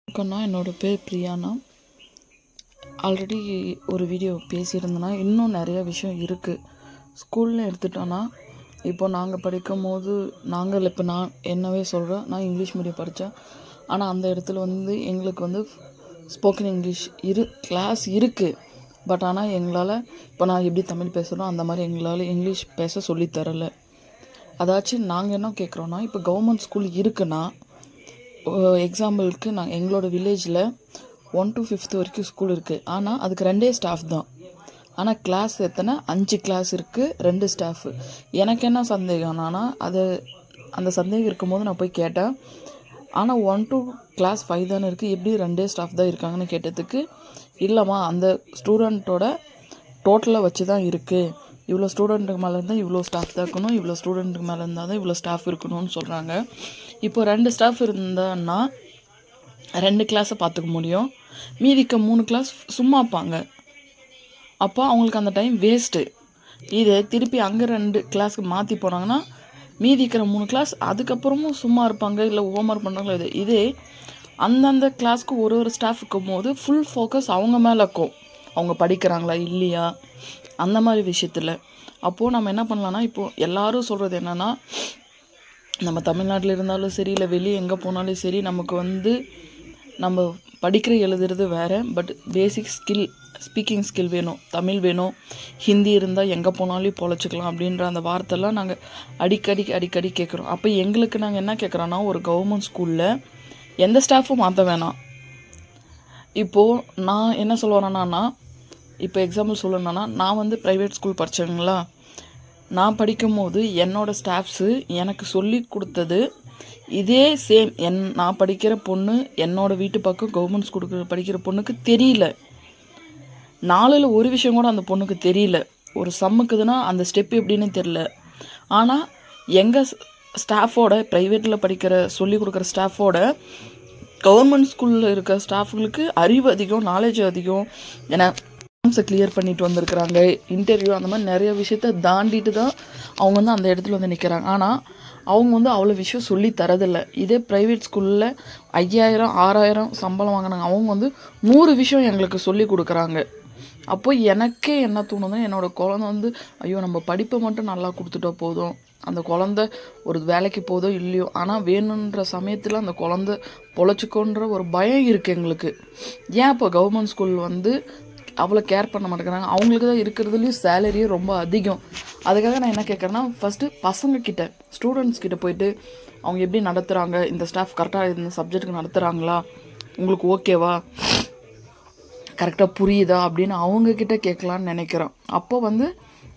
வணக்கம்ண்ணா, என்னோடய பேர் பிரியாண்ணா. ஆல்ரெடி ஒரு வீடியோ பேசியிருந்தேன்னா இன்னும் நிறையா விஷயம் இருக்குது. ஸ்கூல்னு எடுத்துட்டோன்னா இப்போ நாங்கள் படிக்கும் போது இப்போ நான் என்னவே சொல்கிறேன், நான் இங்கிலீஷ் மீடியம் படித்தேன். ஆனால் அந்த இடத்துல எங்களுக்கு ஸ்போக்கன் இங்கிலீஷ் கிளாஸ் இருக்குது. பட் ஆனால் எங்களால் இப்போ நான் எப்படி தமிழ் பேசுகிறோம் அந்த மாதிரி எங்களால் இங்கிலீஷ் பேச சொல்லித்தரலை. அதாச்சும் நாங்கள் என்ன கேட்குறோன்னா, இப்போ கவர்மெண்ட் ஸ்கூல் இருக்குன்னா, எக்ஸாம்பிளுக்கு எங்களோட வில்லேஜில் 1 to 5th வரைக்கும் ஸ்கூல் இருக்குது. ஆனால் அதுக்கு 2 ஸ்டாஃப் தான். ஆனால் கிளாஸ் எத்தனை 5 கிளாஸ் இருக்குது, 2 ஸ்டாஃபு. எனக்கு என்ன சந்தேகம்னா, அந்த சந்தேகம் இருக்கும்போது நான் போய் கேட்டேன். ஆனால் 1 to class 5 தானே இருக்குது, எப்படி 2 ஸ்டாஃப் தான் இருக்காங்கன்னு கேட்டதுக்கு, இல்லைம்மா அந்த ஸ்டூடெண்ட்டோட டோட்டலாக வச்சு தான் இருக்குது. இவ்வளோ ஸ்டூடெண்ட்டுக்கு மேலே இருந்தால் இவ்வளோ ஸ்டாஃப் தான் இருக்கணும், இவ்வளோ ஸ்டூடெண்ட்டுக்கு மேலே இருந்தால் தான் இவ்வளோ ஸ்டாஃப் இருக்கணும்னு சொல்கிறாங்க. இப்போ 2 ஸ்டாஃப் இருந்தான்னா 2 கிளாஸை பார்த்துக்க முடியும். மீதிக்க 3 கிளாஸ் சும்மா இருப்பாங்க. அப்போ அவங்களுக்கு அந்த டைம் வேஸ்ட்டு. இதே திருப்பி அங்கே 2 கிளாஸுக்கு மாற்றி போனாங்கன்னா மீதிக்கிற 3 கிளாஸ் அதுக்கப்புறமும் சும்மா இருப்பாங்க, இல்லை ஹோம்ஒர்க் பண்ணுறாங்களோ. இதே அந்தந்த கிளாஸ்க்கு ஒரு ஸ்டாஃப் இருக்கும் போது ஃபுல் ஃபோக்கஸ் அவங்க மேலே இருக்கும், அவங்க படிக்கிறாங்களா இல்லையா அந்த மாதிரி விஷயத்தில். அப்போது நம்ம என்ன பண்ணலான்னா, இப்போது எல்லோரும் சொல்கிறது என்னென்னா, நம்ம தமிழ்நாட்டில் இருந்தாலும் சரி, இல்லை வெளியே எங்கே போனாலும் சரி, நமக்கு நம்ம படிக்கிற எழுதுறது வேறு, but basic skill, speaking skill வேணும், தமிழ் வேணும், ஹிந்தி இருந்தால் எங்கே போனாலும் பொழைச்சிக்கலாம் அப்படின்ற அந்த வார்த்தைலாம் நாங்கள் அடிக்கடி கேட்குறோம். அப்போ எங்களுக்கு நாங்கள் என்ன கேட்குறோன்னா, ஒரு கவர்மெண்ட் ஸ்கூலில் எந்த ஸ்டாஃபும் மாற்ற வேணாம். இப்போது நான் என்ன சொல்ல வரேன்னா, இப்போ எக்ஸாம்பிள் சொல்லணுன்னா, நான் ப்ரைவேட் ஸ்கூல் படித்தேங்களா. நான் படிக்கும் போது என்னோடய ஸ்டாஃப்ஸு எனக்கு சொல்லி கொடுத்தது இதே சேம். நான் படிக்கிற பொண்ணு என்னோடய வீட்டு பக்கம் கவர்மெண்ட் ஸ்கூலுக்கு படிக்கிற பொண்ணுக்கு தெரியல. 4ல் ஒரு விஷயம் கூட அந்த பொண்ணுக்கு தெரியல. ஒரு சம்முக்குதுன்னா அந்த ஸ்டெப் எப்படின்னு தெரியல. ஆனால் எங்கள் ஸ்டாஃபோட ப்ரைவேட்டில் சொல்லி கொடுக்குற ஸ்டாஃபோட கவர்மெண்ட் ஸ்கூலில் இருக்கிற ஸ்டாஃபுங்களுக்கு அறிவு அதிகம், நாலேஜ் அதிகம். ஏன்னா கிளியர் பண்ணிட்டு வந்திருக்கிறாங்க, இன்டர்வியூ அந்த மாதிரி நிறைய விஷயத்த தாண்டிட்டு தான் அவங்க அந்த இடத்துல நிற்கிறாங்க. ஆனால் அவங்க அவ்வளோ விஷயம் சொல்லி தரதில்லை. இதே ப்ரைவேட் ஸ்கூலில் 5000 6000 சம்பளம் வாங்கினாங்க, அவங்க 100 விஷயம் எங்களுக்கு சொல்லி கொடுக்குறாங்க. அப்போ எனக்கே என்ன தோணுதுன்னா, என்னோடய குழந்தை ஐயோ நம்ம படிப்பை மட்டும் நல்லா கொடுத்துட்டா போதும், அந்த குழந்தை ஒரு வேலைக்கு போதோ இல்லையோ, ஆனால் வேணுன்ற சமயத்தில் அந்த குழந்தை பொழைச்சிக்கோன்ற ஒரு பயம் இருக்குது எங்களுக்கு. ஏன் இப்போ கவர்மெண்ட் ஸ்கூல் அவ்வளோ கேர் பண்ண மாட்டேங்கிறாங்க? அவங்களுக்கு தான் இருக்கிறதுலேயும் சேலரியே ரொம்ப அதிகம். அதுக்காக நான் என்ன கேட்குறேன்னா, ஃபஸ்ட்டு பசங்கக்கிட்ட, ஸ்டூடெண்ட்ஸ் கிட்ட போயிட்டு அவங்க எப்படி நடத்துகிறாங்க, இந்த ஸ்டாஃப் கரெக்டாக இந்த சப்ஜெக்ட்டுக்கு நடத்துகிறாங்களா, உங்களுக்கு ஓகேவா, கரெக்டாக புரியுதா அப்படின்னு அவங்கக்கிட்ட கேட்கலான்னு நினைக்கிறோம். அப்போ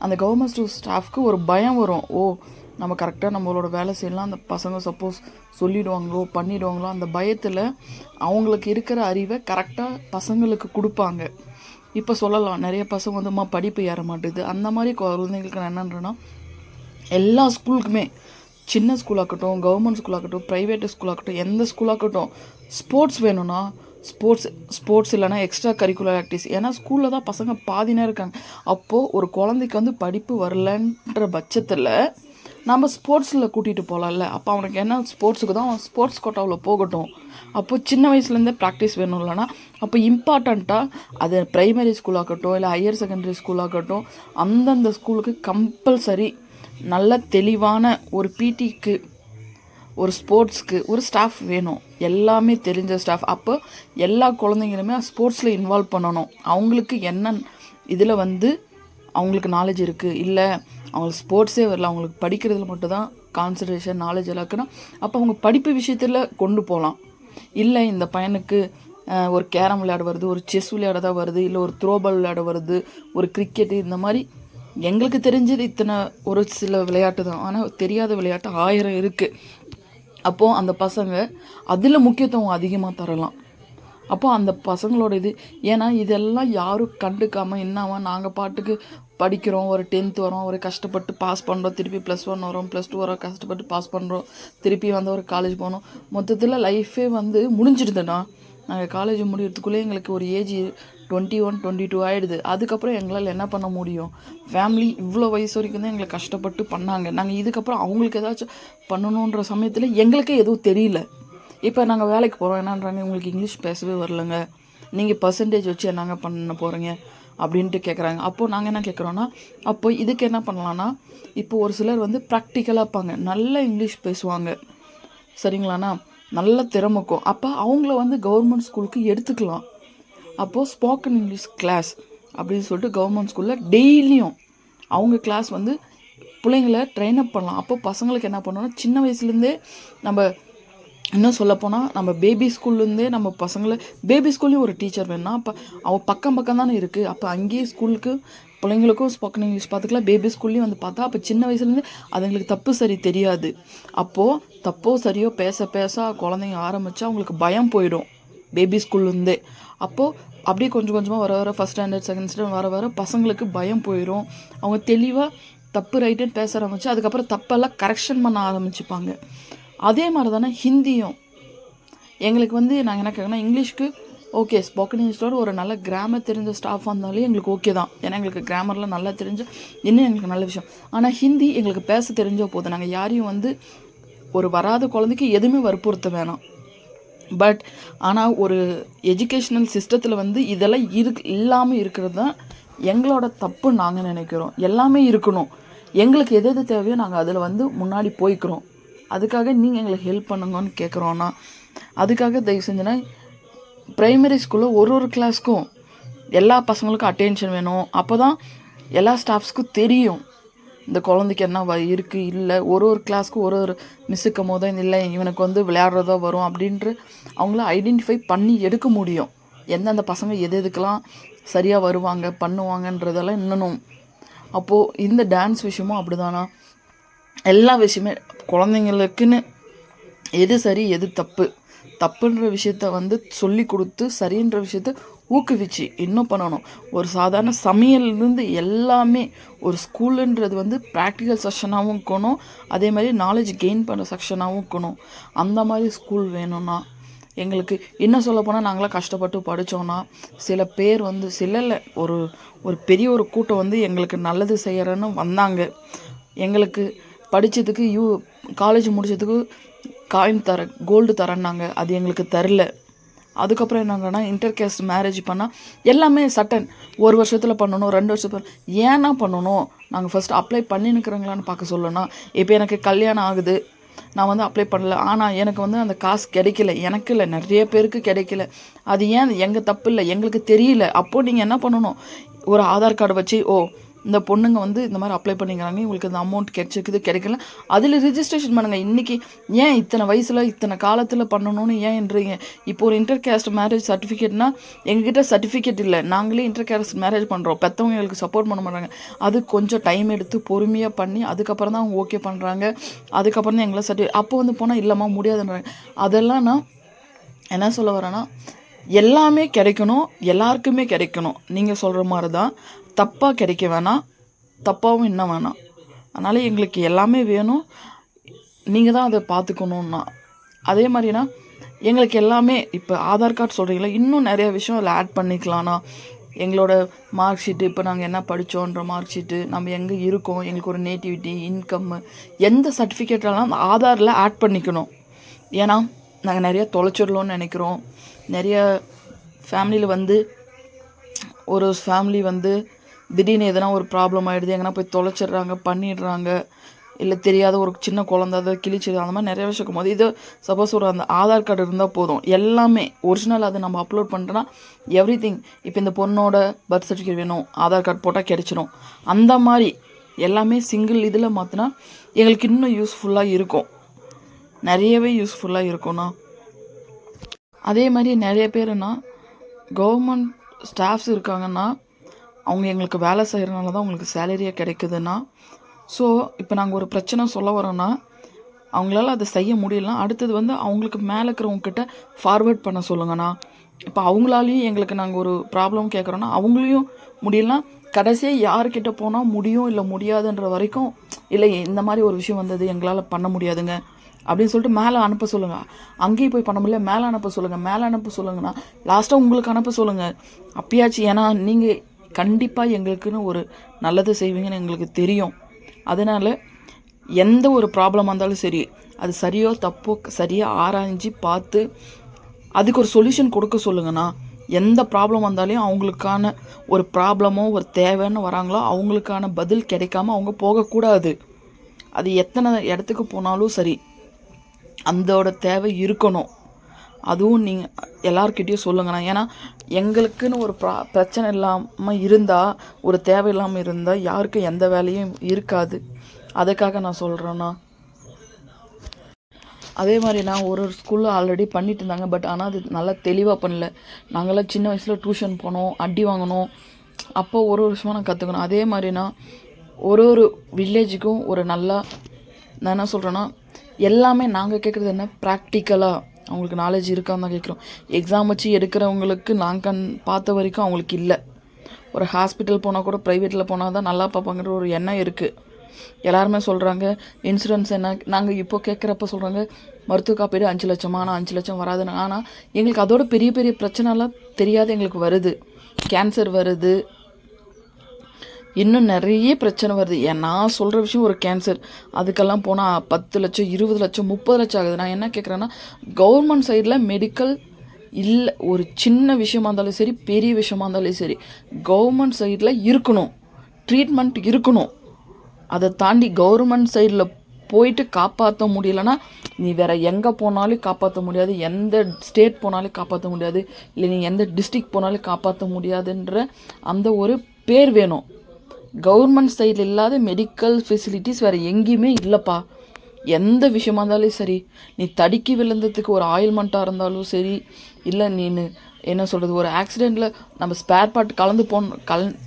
அந்த கவர்மெண்ட் ஸ்டாஃப்க்கு ஒரு பயம் வரும். நம்ம கரெக்டாக நம்மளோட வேலை செய்யலாம், அந்த பசங்க சப்போஸ் சொல்லிவிடுவாங்களோ பண்ணிவிடுவாங்களோ அந்த பயத்தில் அவங்களுக்கு இருக்கிற அறிவை கரெக்டாக பசங்களுக்கு கொடுப்பாங்க. இப்போ சொல்லலாம், நிறைய பசங்க படிப்பு ஏற மாட்டேது. அந்த மாதிரி குழந்தைங்களுக்கு நான் என்னன்றேன்னா, எல்லா ஸ்கூலுக்குமே, சின்ன ஸ்கூலாகட்டும், கவர்மெண்ட் ஸ்கூலாகட்டும், ப்ரைவேட் ஸ்கூலாகட்டும், எந்த ஸ்கூலாகட்டும், ஸ்போர்ட்ஸ் வேணும்னா ஸ்போர்ட்ஸ் இல்லைனா எக்ஸ்ட்ரா கரிக்குலர் ஆக்டிவிட்டிஸ். ஏன்னா ஸ்கூலில் தான் பசங்க பாதினே இருக்காங்க. அப்போது ஒரு குழந்தைக்கு படிப்பு வரலன்ற பட்சத்தில் நம்ம ஸ்போர்ட்ஸில் கூட்டிகிட்டு போகலாம்ல. அப்போ அவனுக்கு என்ன, ஸ்போர்ட்ஸுக்கு தான் அவன் ஸ்போர்ட்ஸ் கோட்டாவில் போகட்டும். அப்போது சின்ன வயசுலேருந்தே ப்ராக்டிஸ் வேணும் இல்லைனா. அப்போ இம்பார்ட்டண்ட்டாக அது ப்ரைமரி ஸ்கூலாகட்டும் இல்லை ஹையர் செகண்டரி ஸ்கூலாகட்டும், அந்தந்த ஸ்கூலுக்கு கம்பல்சரி நல்ல தெளிவான ஒரு பிடிக்கு, ஒரு ஸ்போர்ட்ஸ்க்கு ஒரு ஸ்டாஃப் வேணும், எல்லாமே தெரிஞ்ச ஸ்டாஃப். அப்போ எல்லா குழந்தைங்களுமே ஸ்போர்ட்ஸில் இன்வால்வ் பண்ணணும். அவங்களுக்கு என்ன இதில் அவங்களுக்கு நாலேஜ் இருக்குது, இல்லை அவங்களுக்கு ஸ்போர்ட்ஸே வரல, அவங்களுக்கு படிக்கிறதுல மட்டும்தான் கான்சன்ட்ரேஷன், நாலேஜ் எல்லாம் இருக்குன்னா, அப்போ அவங்க படிப்பு விஷயத்தில் கொண்டு போகலாம். இல்லை இந்த பையனுக்கு ஒரு கேரம் விளையாட வருது, ஒரு செஸ் விளையாட தான் வருது, இல்லை ஒரு த்ரோபால் விளையாட வருது, ஒரு கிரிக்கெட்டு, இந்த மாதிரி எங்களுக்கு தெரிஞ்சது இத்தனை ஒரு சில விளையாட்டு தான். ஆனால் தெரியாத விளையாட்டு 1000 இருக்குது. அப்போது அந்த பசங்க அதில் முக்கியத்துவம் அதிகமாக தரலாம். அப்போது அந்த பசங்களோட ஏன்னா இதெல்லாம் யாரும் கண்டுக்காமல் என்னவா நாங்கள் பாட்டுக்கு படிக்கிறோம், ஒரு 10th வரோம், ஒரு கஷ்டப்பட்டு பாஸ் பண்ணுறோம், திருப்பி +1 வரோம், +2 வரோம், கஷ்டப்பட்டு பாஸ் பண்ணுறோம், திருப்பி ஒரு காலேஜ் போனோம், மொத்தத்தில் லைஃபே முடிஞ்சிடுதுண்ணா. நாங்கள் காலேஜ் முடியறதுக்குள்ளே எங்களுக்கு ஒரு ஏஜ் 21 22 ஆகிடுது. அதுக்கப்புறம் எங்களால் என்ன பண்ண முடியும்? ஃபேமிலி இவ்வளோ வயசு வரைக்கும் தான் எங்களை கஷ்டப்பட்டு பண்ணாங்க. நாங்கள் இதுக்கப்புறம் அவங்களுக்கு ஏதாச்சும் பண்ணணுன்ற சமயத்தில் எங்களுக்கே எதுவும் தெரியல. இப்போ நாங்கள் வேலைக்கு போகிறோம் என்னன்றாங்க, உங்களுக்கு இங்கிலீஷ் பேசவே வரலங்க, நீங்கள் பர்சன்டேஜ் வச்சு என்னங்க பண்ண போகிறீங்க அப்படின்ட்டு கேட்குறாங்க. அப்போது நாங்கள் என்ன கேட்குறோன்னா, அப்போ இதுக்கு என்ன பண்ணலான்னா, இப்போ ஒரு சிலர் வந்து ப்ராக்டிக்கலாக இருப்பாங்க, நல்ல இங்கிலீஷ் பேசுவாங்க, சரிங்களாண்ணா, நல்ல திறமைக்கும். அப்போ அவங்கள வந்து கவர்மெண்ட் ஸ்கூலுக்கு எடுத்துக்கலாம். அப்போது ஸ்போக்கன் இங்கிலீஷ் கிளாஸ் அப்படின்னு சொல்லிட்டு கவர்மெண்ட் ஸ்கூலில் டெய்லியும் அவங்க கிளாஸ் வந்து பிள்ளைங்கள ட்ரெயின் அப் பண்ணலாம். அப்போ பசங்களுக்கு என்ன பண்ணணும்னா, சின்ன வயசுலேருந்தே நம்ம இன்னும் சொல்லப்போனால் நம்ம பேபி ஸ்கூல்லேருந்தே நம்ம பசங்களை பேபி ஸ்கூல்லையும் ஒரு டீச்சர் வேணும்னா, அப்போ அவள் பக்கம் தானே இருக்குது. அப்போ அங்கேயே ஸ்கூலுக்கு பிள்ளைங்களுக்கும் ஸ்போக்கன் இங்கிலீஷ் பார்த்துக்கலாம், பேபி ஸ்கூல்லையும் வந்து பார்த்தா அப்போ சின்ன வயசுலேருந்து அதுங்களுக்கு தப்பு சரி தெரியாது. அப்போது தப்போ சரியோ பேச பேச குழந்தைங்க ஆரம்பித்தா அவங்களுக்கு பயம் போயிடும் பேபி ஸ்கூல்லேருந்தே. அப்போது அப்படியே கொஞ்சம் கொஞ்சமாக வர வர ஃபஸ்ட் ஸ்டாண்டர்ட் செகண்ட் ஸ்டாண்டர்ட் வர வர பசங்களுக்கு பயம் போயிடும். அவங்க தெளிவாக தப்பு ரைட்டுன்னு பேச ஆரம்பித்து அதுக்கப்புறம் தப்பெல்லாம் கரெக்ஷன் பண்ண ஆரம்பிச்சுப்பாங்க. அதே மாதிரி தானே ஹிந்தியும். எங்களுக்கு வந்து நாங்கள் என்ன கேட்குறோன்னா, இங்கிலீஷ்க்கு ஓகே ஸ்போக்கன் இங்கிலீஷோட ஒரு நல்ல கிராமர் தெரிஞ்ச ஸ்டாஃப் வந்தாலே எங்களுக்கு ஓகே தான். ஏன்னா எங்களுக்கு கிராமர்லாம் நல்லா தெரிஞ்ச இன்னும் எங்களுக்கு நல்ல விஷயம். ஆனால் ஹிந்தி எங்களுக்கு பேச தெரிஞ்சோ போதும். நாங்கள் யாரையும் வந்து ஒரு வராத குழந்தைக்கு எதுவுமே வற்புறுத்த வேணாம். பட் ஆனால் ஒரு எஜுகேஷ்னல் சிஸ்டத்தில் வந்து இதெல்லாம் இல்லாமல் இருக்கிறது தான் எங்களோட தப்பு நாங்கள் நினைக்கிறோம். எல்லாமே இருக்கணும், எங்களுக்கு எது எது தேவையோ நாங்கள் அதில் வந்து முன்னாடி போய்க்கிறோம். அதுக்காக நீங்கள் எங்களுக்கு ஹெல்ப் பண்ணுங்கன்னு கேட்குறோன்னா, அதுக்காக தயவு செஞ்சுன்னா ப்ரைமரி ஸ்கூலில் ஒரு கிளாஸ்க்கும் எல்லா பசங்களுக்கும் அட்டென்ஷன் வேணும். அப்போ தான் எல்லா ஸ்டாஃப்ஸ்க்கும் தெரியும் இந்த குழந்தைக்கு என்ன இருக்குது இல்லை. ஒரு கிளாஸ்க்கும் ஒரு மிஸ்ஸுக்கும் போதும் இல்லை இவனுக்கு வந்து விளையாடுறதோ வரும் அப்படின்ட்டு அவங்கள ஐடென்டிஃபை பண்ணி எடுக்க முடியும். எந்தெந்த பசங்க எதுக்கெல்லாம் சரியாக வருவாங்க பண்ணுவாங்கன்றதெல்லாம் இன்னும். அப்போது இந்த டான்ஸ் விஷயமும் அப்படி தானா, எல்லா விஷயமே குழந்தைங்களுக்குன்னு எது சரி எது தப்புன்ற விஷயத்த வந்து சொல்லி கொடுத்து சரின்ற விஷயத்த ஊக்குவிச்சு இன்னும் பண்ணணும். ஒரு சாதாரண சமையல்லேருந்து எல்லாமே ஒரு ஸ்கூலுன்றது வந்து ப்ராக்டிக்கல் செக்ஷனாகவும் இருக்கணும், அதே மாதிரி நாலேஜ் கெயின் பண்ணுற செக்ஷனாகவும் இருக்கணும். அந்த மாதிரி ஸ்கூல் வேணும்னா எங்களுக்கு இன்னும் சொல்லப்போனால் நாங்களாம் கஷ்டப்பட்டு படித்தோன்னா சில பேர் வந்து ஒரு பெரிய ஒரு கூட்டம் வந்து எங்களுக்கு நல்லது செய்கிறேன்னு வந்தாங்க. எங்களுக்கு படித்ததுக்கு காலேஜ் முடித்ததுக்கு காயின் கோல்டு தரேன்னாங்க, அது எங்களுக்கு தரல. அதுக்கப்புறம் என்னங்கன்னா இன்டர்கேஸ்ட் மேரேஜ் பண்ணால் எல்லாமே சட்டன் 1 வருஷத்தில் பண்ணணும் 2 வருஷத்தில் ஏன்னா பண்ணணும். நாங்கள் ஃபஸ்ட்டு அப்ளை பண்ணின்னுக்குறோங்களான்னு பார்க்க சொல்லணும். இப்போ எனக்கு கல்யாணம் ஆகுது, நான் வந்து அப்ளை பண்ணல, ஆனால் எனக்கு வந்து அந்த காசு கிடைக்கல, எனக்கு இல்லை நிறைய பேருக்கு கிடைக்கல. அது ஏன் எங்கள் தப்பு இல்லை, எங்களுக்கு தெரியல. அப்போது நீங்கள் என்ன பண்ணணும், ஒரு ஆதார் கார்டு வச்சு இந்த பொண்ணுங்க வந்து இந்த மாதிரி அப்ளை பண்ணிக்கிறாங்க, இவங்களுக்கு இந்த அமௌண்ட் கிடைக்கல, அதில் ரிஜிஸ்ட்ரேஷன் பண்ணுங்கள். இன்றைக்கி ஏன் இத்தனை வயசில் இத்தனை காலத்தில் பண்ணணும்னு ஏன்றீங்க. இப்போ ஒரு இன்டர்கேஸ்ட் மேரேஜ் சர்டிஃபிகேட்னா எங்ககிட்ட சர்டிஃபிகேட் இல்லை, நாங்களே இன்டர்கேஸ்ட் மேரேஜ் பண்ணுறோம், பெற்றவங்க எங்களுக்கு சப்போர்ட் பண்ண மாட்டாங்க. அது கொஞ்சம் டைம் எடுத்து பொறுமையாக பண்ணி அதுக்கப்புறம் தான் அவங்க ஓகே பண்ணுறாங்க. அதுக்கப்புறம் தான் எங்களை அப்போ வந்து போனால் இல்லைம்மா முடியாதுன்றாங்க. அதெல்லாம் நான் என்ன சொல்ல வரேன்னா, எல்லாமே கிடைக்கணும், எல்லாருக்குமே கிடைக்கணும். நீங்கள் சொல்கிற மாதிரி தான் தப்பாக கிடைக்க வேணாம், தப்பாகவும் இன்னும் வேணாம். அதனால் எங்களுக்கு எல்லாமே வேணும், நீங்கள் தான் அதை பார்த்துக்கணுன்னா. அதே மாதிரினா எங்களுக்கு எல்லாமே இப்போ ஆதார் கார்டு சொல்கிறீங்களா, இன்னும் நிறைய விஷயம் அதில் ஆட் பண்ணிக்கலாம்னா. எங்களோட மார்க் ஷீட்டு, இப்போ நாங்கள் என்ன படித்தோன்ற மார்க் ஷீட்டு, நம்ம எங்கே இருக்கோம், எங்களுக்கு ஒரு நேட்டிவிட்டி இன்கம்மு எந்த சர்டிஃபிகேட்டெல்லாம் அந்த ஆதாரில் ஆட் பண்ணிக்கணும். ஏன்னா நாங்கள் நிறைய தொலைச்சிடலோன்னு நினைக்கிறோம். நிறைய ஃபேமிலியில் வந்து ஒரு ஃபேமிலி வந்து திடீர்னு எதனா ஒரு ப்ராப்ளம் ஆகிடுது, எங்கன்னா போய் தொலைச்சிடுறாங்க, பண்ணிடுறாங்க, இல்லை தெரியாத ஒரு சின்ன குழந்தை அதை கிழிச்சிடு, அந்த மாதிரி நிறைய விஷயம் இருக்கும்போது இது சப்போஸ் ஒரு அந்த ஆதார் கார்டு இருந்தால் போதும், எல்லாமே ஒரிஜினல் அதை நம்ம அப்லோட் பண்ணுறோன்னா எவ்ரிதிங். இப்போ இந்த பொண்ணோட பர்த் சர்டிஃபிகேட் வேணும், ஆதார் கார்டு போட்டால் கிடைச்சிடும். அந்த மாதிரி எல்லாமே சிங்கிள் இதில் மாற்றினா எங்களுக்கு இன்னும் யூஸ்ஃபுல்லாக இருக்கும், நிறையவே யூஸ்ஃபுல்லாக இருக்கும்ண்ணா. அதே மாதிரி நிறைய பேருனா கவர்மெண்ட் ஸ்டாஃப்ஸ் இருக்காங்கன்னா அவங்க எங்களுக்கு வேலை செய்கிறனால தான் அவங்களுக்கு சேலரியாக கிடைக்குதுன்னா. ஸோ இப்போ நாங்கள் ஒரு பிரச்சனை சொல்ல வரோன்னா அவங்களால அதை செய்ய முடியலாம். அடுத்தது வந்து அவங்களுக்கு மேலே இருக்கிறவங்கக்கிட்ட ஃபார்வேர்ட் பண்ண சொல்லுங்கண்ணா. இப்போ அவங்களாலையும் எங்களுக்கு நாங்கள் ஒரு ப்ராப்ளம் கேட்குறோன்னா அவங்களையும் முடியலாம். கடைசியாக யார்கிட்ட போனால் முடியும் இல்லை முடியாதுன்ற வரைக்கும், இல்லை இந்த மாதிரி ஒரு விஷயம் வந்தது எங்களால் பண்ண முடியாதுங்க அப்படின்னு சொல்லிட்டு மேலே அனுப்ப சொல்லுங்கள். அங்கேயும் போய் பண்ண முடியல, மேலே அனுப்ப சொல்லுங்கண்ணா. லாஸ்ட்டாக உங்களுக்கு அனுப்ப சொல்லுங்கள் அப்பயாச்சும். ஏன்னா நீங்கள் கண்டிப்பாக எங்களுக்குன்னு ஒரு நல்லது செய்வீங்கன்னு எங்களுக்கு தெரியும். அதனால் எந்த ஒரு ப்ராப்ளமாக இருந்தாலும் சரி, அது சரியோ தப்போ சரியாக ஆராய்ஞ்சு பார்த்து அதுக்கு ஒரு சொல்யூஷன் கொடுக்க சொல்லுங்கண்ணா. எந்த ப்ராப்ளம் வந்தாலையும் அவங்களுக்கான ஒரு ப்ராப்ளமோ ஒரு தேவைன்னு வராங்களோ அவங்களுக்கான பதில் கிடைக்காம அவங்க போகக்கூடாது. அது எத்தனை இடத்துக்கு போனாலும் சரி அந்தோட தேவை இருக்கணும். அதுவும் நீங்கள் எல்லார்கிட்டையும் சொல்லுங்கண்ணா. ஏன்னா எங்களுக்குன்னு ஒரு பிரச்சனை இல்லாமல் இருந்தால், ஒரு தேவை இல்லாமல் இருந்தால் யாருக்கும் எந்த வேலையும் இருக்காது. அதுக்காக நான் சொல்கிறேண்ணா. அதே மாதிரி நான் ஒரு ஸ்கூலில் ஆல்ரெடி பண்ணிட்டு இருந்தாங்க. பட் ஆனால் அது நல்லா தெளிவாக பண்ணல. நாங்களாம் சின்ன வயசில் டியூஷன் போனோம், அடி வாங்கினோம். அப்போ ஒரு வருஷமாக நான் கற்றுக்கணும். அதே மாதிரினா ஒரு வில்லேஜுக்கும் ஒரு நல்லா நான் என்ன சொல்கிறேன்னா, எல்லாமே நாங்கள் கேட்குறது என்ன, ப்ராக்டிக்கலாக அவங்களுக்கு நாலேஜ் இருக்கான்னு தான் கேட்குறோம். எக்ஸாம் வச்சு எடுக்கிறவங்களுக்கு நாங்கள் பார்த்த வரைக்கும் அவங்களுக்கு இல்லை. ஒரு ஹாஸ்பிட்டல் போனால் கூட ப்ரைவேட்டில் போனால் தான் நல்லா பார்ப்பாங்கிற ஒரு எண்ணம் இருக்குது. எல்லாருமே சொல்கிறாங்க இன்சூரன்ஸ் என்ன, நாங்கள் இப்போ கேட்குறப்ப சொல்கிறாங்க மருத்துவ காப்பீடு 5 லட்சமா, ஆனால் 5 லட்சம் வராதுன்னு. ஆனால் எங்களுக்கு அதோட பெரிய பெரிய பிரச்சனைலாம் தெரியாது. எங்களுக்கு வருது, கேன்சர் வருது, இன்னும் நிறைய பிரச்சனை வருது. நான் சொல்கிற விஷயம் ஒரு கேன்சர், அதுக்கெல்லாம் போனால் 10 லட்சம் 20 லட்சம் 30 லட்சம் ஆகுது. நான் என்ன கேட்குறேன்னா, கவர்மெண்ட் சைடில் மெடிக்கல் இல்லை, ஒரு சின்ன விஷயமா இருந்தாலும் சரி பெரிய விஷயமா இருந்தாலும் சரி கவர்மெண்ட் சைடில் இருக்கணும், ட்ரீட்மெண்ட் இருக்கணும். அதை தாண்டி கவர்மெண்ட் சைடில் போயிட்டு காப்பாற்ற முடியலன்னா நீ வேறு எங்கே போனாலும் காப்பாற்ற முடியாது, எந்த ஸ்டேட் போனாலும் காப்பாற்ற முடியாது, இல்லை நீ எந்த டிஸ்ட்ரிக்ட் போனாலும் காப்பாற்ற முடியாதுன்ற அந்த ஒரு பேர் வேணும். கவர்மெண்ட் சைடில் இல்லாத மெடிக்கல் ஃபெசிலிட்டிஸ் வேறு எங்கேயுமே இல்லைப்பா. எந்த விஷயமா இருந்தாலும் சரி, நீ தடுக்கி விழுந்ததுக்கு ஒரு ஆயில்மெண்ட்டாக இருந்தாலும் சரி, இல்லை நீ என்ன சொல்கிறது, ஒரு ஆக்சிடெண்ட்டில் நம்ம ஸ்பேர் பார்ட் கலந்து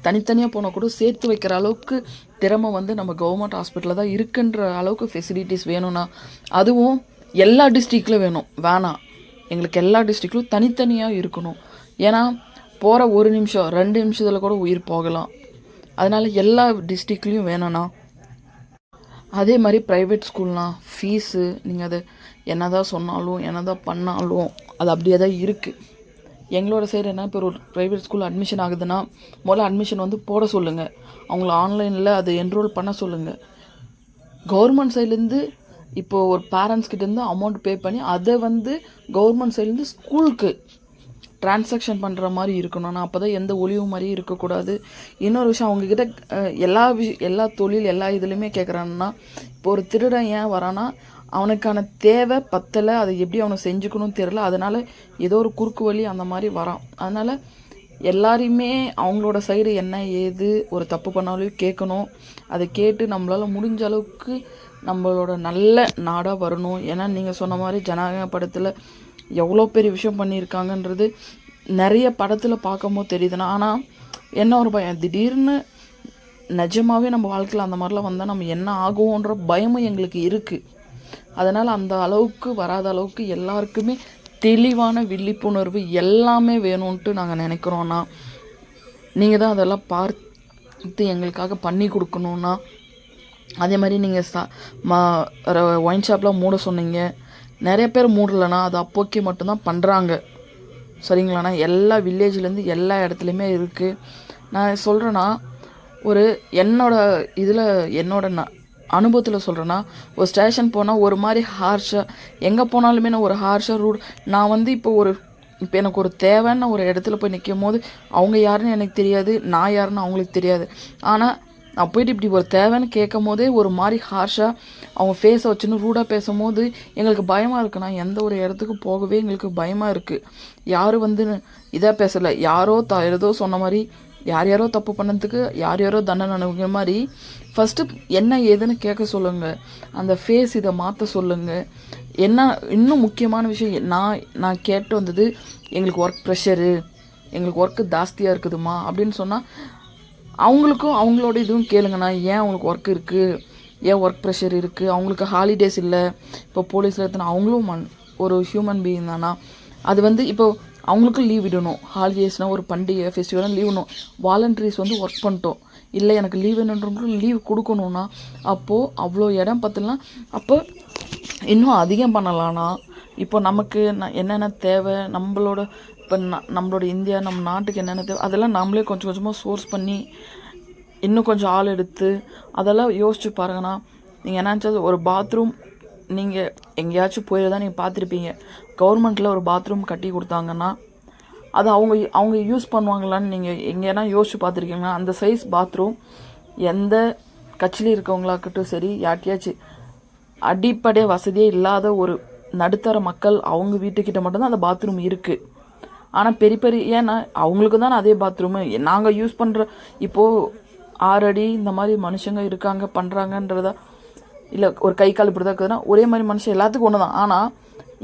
தனித்தனியாக போனால் கூட சேர்த்து வைக்கிற அளவுக்கு திறமை நம்ம கவர்மெண்ட் ஹாஸ்பிட்டலில் தான் இருக்குன்ற அளவுக்கு ஃபெசிலிட்டிஸ் வேணும்னா அதுவும் எல்லா டிஸ்ட்ரிக்ட்லையும் வேணாம், எங்களுக்கு எல்லா டிஸ்ட்ரிக்ட்லையும் தனித்தனியாக இருக்கணும். ஏன்னா போகிற 1 நிமிஷம் 2 நிமிஷத்தில் கூட உயிர் போகலாம். அதனால் எல்லா டிஸ்ட்ரிக்ட்லேயும் வேணும்ண்ணா. அதே மாதிரி ப்ரைவேட் ஸ்கூல்னா ஃபீஸு நீங்கள் அதை என்ன தான் சொன்னாலும் என்ன தான் பண்ணாலும் அது அப்படியே தான் இருக்குது. எங்களோட சைடு என்ன, இப்போ ஒரு ப்ரைவேட் ஸ்கூல் அட்மிஷன் ஆகுதுன்னா முதல்ல அட்மிஷன் போட சொல்லுங்கள், அவங்கள ஆன்லைனில் அது என்ரோல் பண்ண சொல்லுங்கள். கவர்மெண்ட் சைட்லேருந்து இப்போது ஒரு பேரண்ட்ஸ்கிட்டேருந்து அமௌண்ட் பே பண்ணி அதை கவர்மெண்ட் சைட்லேருந்து ஸ்கூலுக்கு ட்ரான்சாக்ஷன் பண்ணுற மாதிரி இருக்கணும்னா அப்போ தான் எந்த ஒளிவு மாதிரியும் இருக்கக்கூடாது. இன்னொரு விஷயம், அவங்கக்கிட்ட எல்லா தொழில் எல்லா இதுலேயுமே கேட்குறாங்கன்னா, இப்போ ஒரு திருடன் ஏன் வரானா, அவனுக்கான தேவை பத்தலை, அதை எப்படி அவனை செஞ்சுக்கணும்னு தெரில, அதனால் ஏதோ ஒரு குறுக்கு வழி அந்த மாதிரி வரான். அதனால் எல்லாரையுமே அவங்களோட சைடு என்ன ஏது ஒரு தப்பு பண்ணாலும் கேட்கணும். அதை கேட்டு நம்மளால் முடிஞ்ச அளவுக்கு நம்மளோட நல்ல நாடாக வரணும். ஏன்னா நீங்கள் சொன்ன மாதிரி ஜனநாயக படத்தில் எவ்வளோ பெரிய விஷயம் பண்ணியிருக்காங்கன்றது நிறைய படத்தில் பார்க்கும்போது தெரியுதுண்ணா. ஆனால் என்ன ஒரு பயம், திடீர்னு நிஜமாகவே நம்ம வாழ்க்கையில் அந்த மாதிரிலாம் வந்தால் நம்ம என்ன ஆகுவோன்ற பயமும் எங்களுக்கு இருக்குது. அதனால் அந்த அளவுக்கு வராத அளவுக்கு எல்லாருக்குமே தெளிவான விழிப்புணர்வு எல்லாமே வேணும்ன்ட்டு நாங்கள் நினைக்கிறோன்னா, நீங்கள் தான் அதெல்லாம் பார்த்து எங்களுக்காக பண்ணி கொடுக்கணுன்னா. அதே மாதிரி நீங்கள் ஒயின் ஷாப்லாம் மூட சொன்னீங்க, நிறைய பேர் மூடலைண்ணா, அது அப்போக்கே மட்டும்தான் பண்ணுறாங்க சரிங்களாண்ணா. எல்லா வில்லேஜ்லேருந்து எல்லா இடத்துலையுமே இருக்குது. நான் சொல்கிறேன்னா, என்னோட அனுபவத்தில் சொல்கிறேன்னா, ஒரு ஸ்டேஷன் போனால் ஒரு மாதிரி ஹார்ஷாக, எங்கே போனாலுமே நான் ஒரு ஹார்ஷாக ரூட், நான் இப்போ எனக்கு ஒரு தேவைன்னு ஒரு இடத்துல போய் நிற்கும் போது அவங்க யாருன்னு எனக்கு தெரியாது, நான் யாருன்னு அவங்களுக்கு தெரியாது. ஆனால் நான் போயிட்டு இப்படி ஒரு தேவைன்னு கேட்கும் போதே ஒரு மாதிரி ஹார்ஷாக அவங்க ஃபேஸை வச்சுன்னு ரூடாக பேசும்போது எங்களுக்கு பயமாக இருக்குண்ணா. எந்த ஒரு இடத்துக்கு போகவே எங்களுக்கு பயமாக இருக்குது. யாரும் இதாக பேசலை, ஏதோ சொன்ன மாதிரி யாரோ தப்பு பண்ணதுக்கு யாரோ தண்டனை அனுபவிக்கிற மாதிரி ஃபஸ்ட்டு என்ன ஏதுன்னு கேட்க சொல்லுங்கள். அந்த ஃபேஸ் இதை மாற்ற சொல்லுங்கள். என்ன இன்னும் முக்கியமான விஷயம், நான் கேட்டு வந்தது, எங்களுக்கு ஒர்க் ப்ரெஷரு, எங்களுக்கு ஒர்க்கு ஜாஸ்தியாக இருக்குதுமா அப்படின்னு சொன்னால் அவங்களுக்கும் அவங்களோட இதுவும் கேளுங்கண்ணா. ஏன் அவங்களுக்கு ஒர்க் இருக்குது, ஏன் ஒர்க் ப்ரெஷர் இருக்குது, அவங்களுக்கு ஹாலிடேஸ் இல்லை. இப்போ போலீஸில் எடுத்தனா அவங்களும் ஒரு ஹியூமன் பீயிங் தானா. அது இப்போ அவங்களுக்கும் லீவ் விடணும். ஹாலிடேஸ்னால் ஒரு பண்டிகை ஃபெஸ்டிவலாக லீவ் விடணும். வாலண்டரிஸ் ஒர்க் பண்ணிட்டோம், இல்லை எனக்கு லீவ் வேணுன்றவங்களுக்கும் லீவ் கொடுக்கணுன்னா அப்போது அவ்வளோ இடம் பார்த்துலாம் அப்போ இன்னும் அதிகம் பண்ணலான்னா. இப்போ நமக்கு என்னென்ன தேவை, இப்போ நம்மளோட இந்தியா நம்ம நாட்டுக்கு என்னென்ன தேவை அதெல்லாம் நம்மளே கொஞ்சம் கொஞ்சமாக சோர்ஸ் பண்ணி இன்னும் கொஞ்சம் ஆள் எடுத்து அதெல்லாம் யோசிச்சு பாருங்கண்ணா. நீங்கள் என்னச்சாது ஒரு பாத்ரூம் நீங்கள் எங்கேயாச்சும் போய் தான் நீங்கள் பார்த்துருப்பீங்க. கவர்மெண்ட்டில் ஒரு பாத்ரூம் கட்டி கொடுத்தாங்கன்னா அது அவங்க அவங்க யூஸ் பண்ணுவாங்களான்னு நீங்கள் எங்கேனா யோசிச்சு பார்த்துருக்கீங்களா? அந்த சைஸ் பாத்ரூம் எந்த கட்சியில் இருக்கவங்களாக்கட்டும் சரி, யார்கிட்டயாச்சும் அடிப்படை வசதியே இல்லாத ஒரு நடுத்தர மக்கள் அவங்க வீட்டுக்கிட்ட மட்டும்தான் அந்த பாத்ரூம் இருக்குது. ஆனால் பெரிய பெரிய ஏன்னா அவங்களுக்கு தானே அதே பாத்ரூமு நாங்கள் யூஸ் பண்ணுற இப்போது 6 அடி இந்த மாதிரி மனுஷங்க இருக்காங்க பண்ணுறாங்கன்றதா இல்லை ஒரு கை கால் இப்படி தான் இருக்குதுன்னா ஒரே மாதிரி மனுஷன் எல்லாத்துக்கும் ஒன்று தான். ஆனால்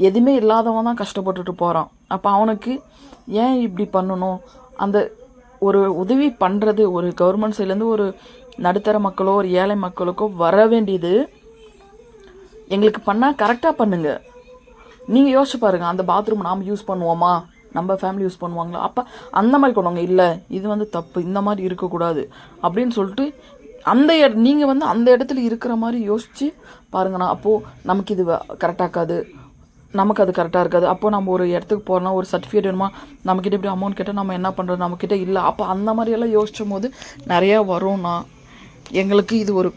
எதுவுமே இல்லாதவன் தான் கஷ்டப்பட்டுட்டு போகிறான். அப்போ அவனுக்கு ஏன் இப்படி பண்ணணும்? அந்த ஒரு உதவி பண்ணுறது ஒரு கவர்மெண்ட் சைட்லேருந்து ஒரு நடுத்தர மக்களோ ஒரு ஏழை மக்களுக்கோ வர வேண்டியது எங்களுக்கு பண்ணால் கரெக்டாக பண்ணுங்கள். நீங்கள் யோசிச்சு பாருங்கள், அந்த பாத்ரூம் நாம் யூஸ் பண்ணுவோமா, நம்ம ஃபேமிலி யூஸ் பண்ணுவாங்களா? அப்போ அந்த மாதிரி கொண்டுவாங்க. இல்லை இது வந்து தப்பு, இந்த மாதிரி இருக்கக்கூடாது அப்படின்னு சொல்லிட்டு நீங்கள் அந்த இடத்துல இருக்கிற மாதிரி யோசித்து பாருங்கண்ணா. அப்போது நமக்கு இது கரெக்டாக இருக்காது, நமக்கு அது கரெக்டாக இருக்காது. அப்போது நம்ம ஒரு இடத்துக்கு போகிறோம்னா ஒரு சர்டிஃபிகேட் வேணுமா, நம்மக்கிட்ட இப்படி அமௌண்ட் கேட்டால் நம்ம என்ன பண்ணுறது, நம்மக்கிட்ட இல்லை. அப்போ அந்த மாதிரியெல்லாம் யோசிச்சும் போது நிறையா வரும்ண்ணா. எங்களுக்கு இது ஒரு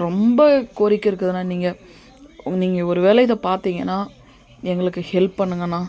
ரொம்ப கோரிக்கை இருக்குதுண்ணா. நீங்கள் ஒரு வேளை இதை பார்த்தீங்கன்னா எங்களுக்கு ஹெல்ப் பண்ணுங்கண்ணா.